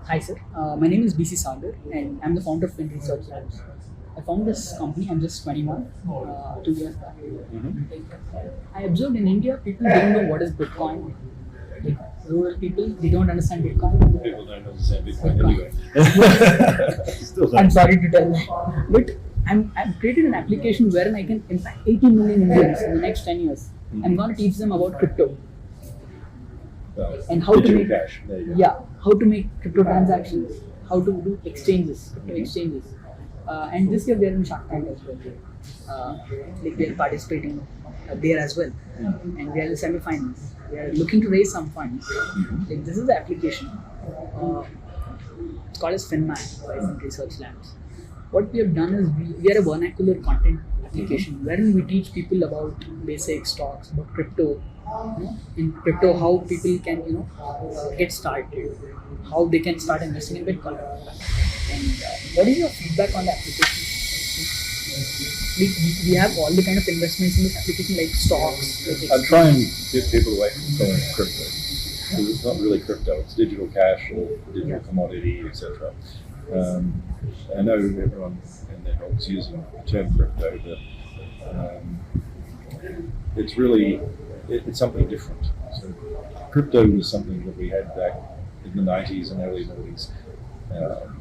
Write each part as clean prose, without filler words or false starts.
Hi sir, my name is BC Sagar and I'm the founder of Fin Research Labs. I found this company, I'm just 21, 2 years back. I observed in India, people don't know what is Bitcoin. Like rural people, they don't understand Bitcoin. People don't understand Bitcoin anyway. Still I'm don't. sorry to tell that. But I've created an application wherein I can impact 80 million Indians in the next 10 years. I'm going to teach them about crypto. And how to digital make cash. There you go. yeah, how to make crypto transactions, how to do exchanges, crypto exchanges, and this year we are in Shark Tank as well. Like we are participating there as well, and we are in the semi-finals. We are looking to raise some funds. Like this is the application. It's called as FinMan by Fin Research Labs. What we have done is we are a vernacular content application wherein we teach people about basic stocks, about crypto. In crypto, how people can get started, how they can start investing in Bitcoin. And what is your feedback on the application? We have all the kind of investments in this application like stocks. Like I try and get people away from calling it crypto. Because it's not really crypto, it's digital cash or digital commodity, etc. I know everyone and they're always using the term crypto, but it's really it's something different. So crypto was something that we had back in the 90s and early 90s,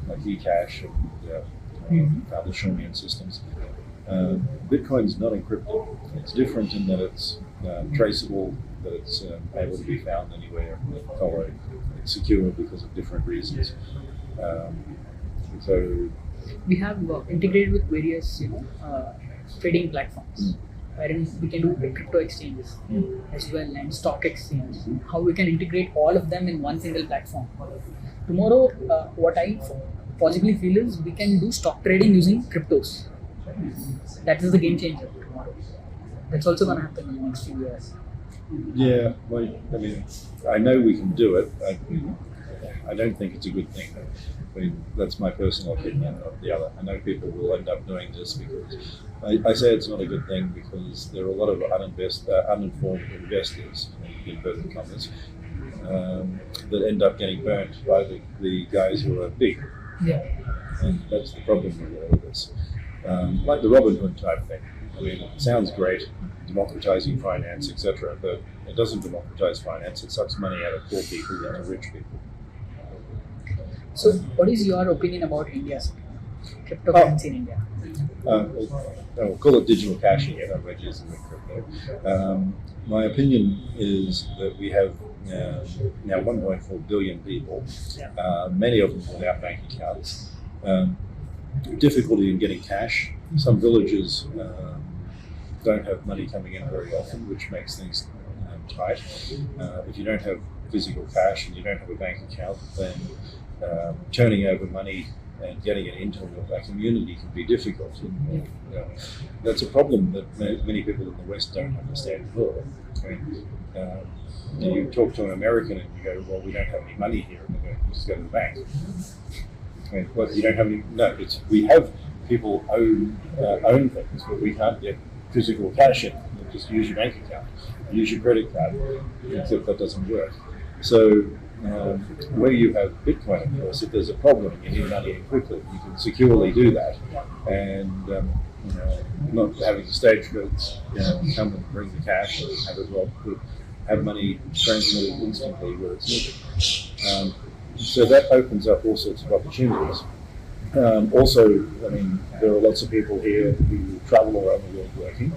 like eCash and other Shumian systems. Bitcoin's not encrypted. It's different in that it's traceable, that it's able to be found anywhere, followed. It's secure because of different reasons. So we have integrated with various trading platforms. Wherein we can do crypto exchanges as well and stock exchange. How we can integrate all of them in one single platform. Tomorrow, what I possibly feel is we can do stock trading using cryptos. That is the game changer tomorrow. That's also going to happen in the next few years. yeah, well, I mean, I know we can do it. I don't think it's a good thing. I mean, that's my personal opinion, not the other. I know people will end up doing this because I say it's not a good thing because there are a lot of uninformed investors, in inverted commas, that end up getting burnt by the guys who are big. Yeah. And that's the problem with all of this. Like the Robin Hood type thing. I mean, it sounds great, democratizing finance, etc., but it doesn't democratize finance. It sucks money out of poor people and rich people. So, what is your opinion about India's cryptocurrency in India? We'll call it digital cash again. I'm not using the crypto. My opinion is that we have now 1.4 billion people, many of them without bank accounts. Difficulty in getting cash. Some villages don't have money coming in very often, which makes things tight. If you don't have physical cash and you don't have a bank account, then turning over money and getting it into a community can be difficult. And, that's a problem that many people in the West don't understand at all. I mean, you talk to an American and you go, well, we don't have any money here. And they go, just go to the bank. I mean, well, you don't have any, no, we have people own things, but we can't get physical cash in. You just use your bank account, use your credit card, except that doesn't work. So where you have Bitcoin, of course, if there's a problem and you need money in quickly, you can securely do that, and not having the stagecoach come and bring the cash and have it have money transmitted instantly where it's needed. So that opens up all sorts of opportunities. Also, I mean, there are lots of people here who travel around the world working.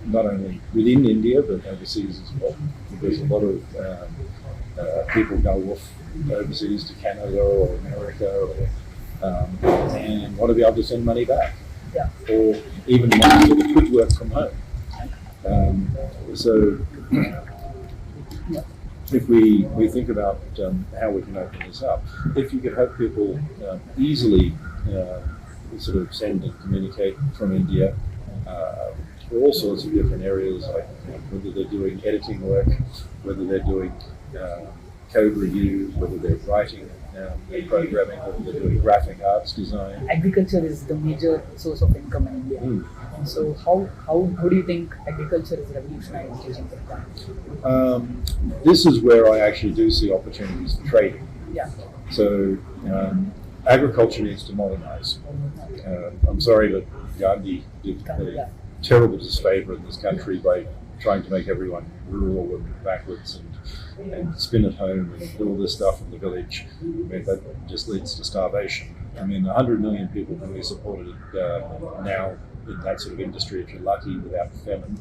Not only within India but overseas as well. There's a lot of people go off overseas to Canada or America and want to be able to send money back, or even money that could work from home. So if we think about how we can open this up, if you could have people easily sort of send and communicate from India for all sorts of different areas, like whether they're doing editing work, whether they're doing code review, whether they're writing programming, whether they're doing graphic arts design. Agriculture is the major source of income in India. So how do you think agriculture is revolutionized using Bitcoin? This is where I actually do see opportunities for trading. Yeah. So agriculture needs to modernize. I'm sorry, but Gandhi did a terrible disfavor in this country by trying to make everyone rural and backwards and spin at home and do all this stuff in the village. I mean, that just leads to starvation. I mean, 100 million people can be supported now in that sort of industry if you're lucky without famine.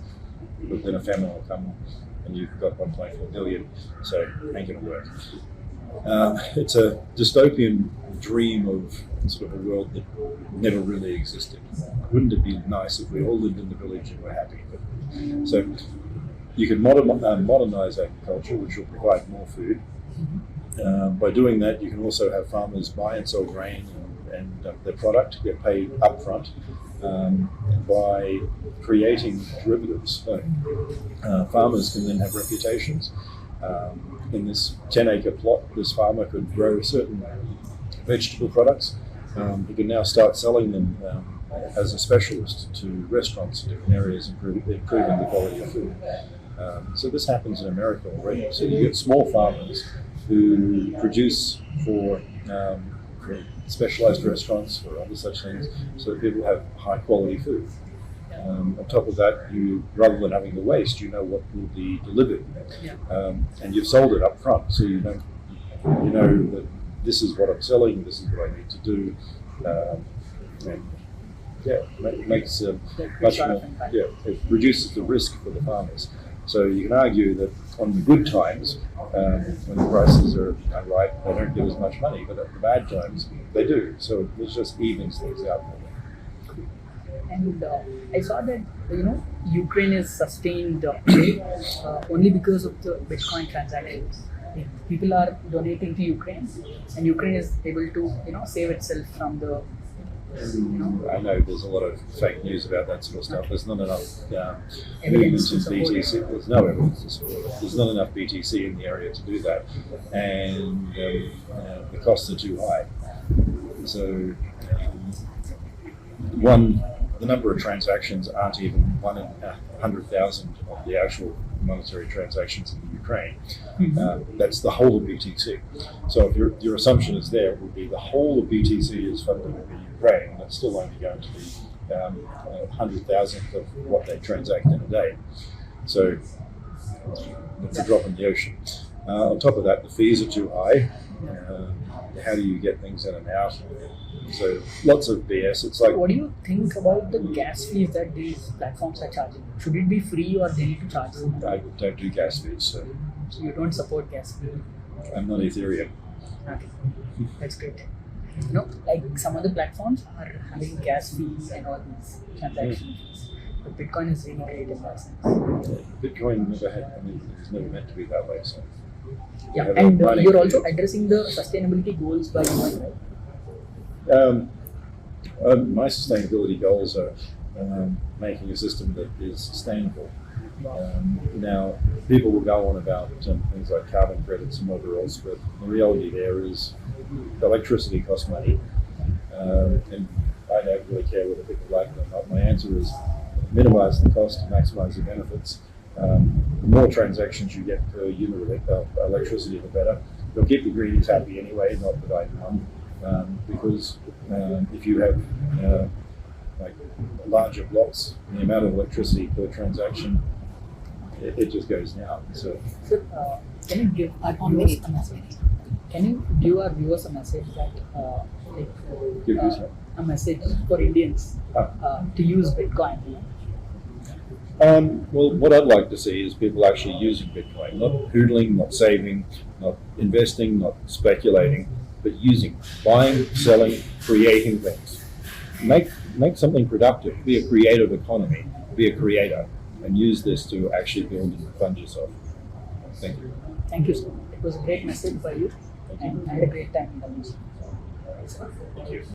But then a famine will come and you've got 1.4 billion, so it ain't going to work. It's a dystopian dream of sort of a world that never really existed. Wouldn't it be nice if we all lived in the village and were happy? But, so you can modernize agriculture, which will provide more food. By doing that, you can also have farmers buy and sell grain and their product, get paid upfront. By creating derivatives, farmers can then have reputations. In this 10-acre plot, this farmer could grow certain vegetable products. He can now start selling them as a specialist to restaurants in different areas, improving the quality of food. So this happens in America already. So you get small farmers who produce for specialized restaurants or other such things, so that people have high quality food. On top of that, you rather than having the waste, you know what will be delivered, and you've sold it up front, so you know that this is what I'm selling, this is what I need to do, and it makes much more. Yeah, it reduces the risk for the farmers. So you can argue that on the good times, when the prices are right, they don't get as much money, but at the bad times, they do. So it just evens things out. And I saw that Ukraine is sustained only because of the Bitcoin transactions. People are donating to Ukraine, and Ukraine is able to save itself from the. I know there's a lot of fake news about that sort of stuff. There's not enough movement in BTC. There's no evidence to support it. There's not enough BTC in the area to do that, and the costs are too high. So the number of transactions aren't even 1 in 100,000 of the actual monetary transactions in Ukraine. That's the whole of BTC. So if your assumption is there, it would be the whole of BTC is funding the Ukraine. That's still only going to be 100,000th of what they transact in a day. So it's a drop in the ocean. On top of that, the fees are too high. How do you get things in and out? So lots of BS. It's like, what do you think about the gas fees that these platforms are charging? Should it be free or they need to charge them? I don't do gas fees, so you don't support gas fees? I'm not Ethereum. Okay, that's great. Like some other platforms are having gas fees and all these transaction fees. But Bitcoin is really great in that sense. Bitcoin it's never meant to be that way. So yeah, and you're also addressing the sustainability goals by doing, right? My sustainability goals are making a system that is sustainable. Now, people will go on about things like carbon credits and whatever else, but the reality there is electricity costs money, and I don't really care whether people like it or not. My answer is minimise the cost and maximise the benefits. The more transactions you get per unit of electricity, the better. It'll keep the greenies happy anyway, not that I can. Because if you have like larger blocks, the amount of electricity per transaction, it just goes down. So, can you give our viewers a message? Can you give our viewers a message that a message for Indians to use Bitcoin? Well, what I'd like to see is people actually using Bitcoin, not hoodling, not saving, not investing, not speculating, but using, buying, selling, creating things. Make something productive. Be a creative economy. Be a creator, and use this to actually build and fund yourself. Thank you. Thank you so much. It was a great message by you, and I had a great time in the music. Thank you.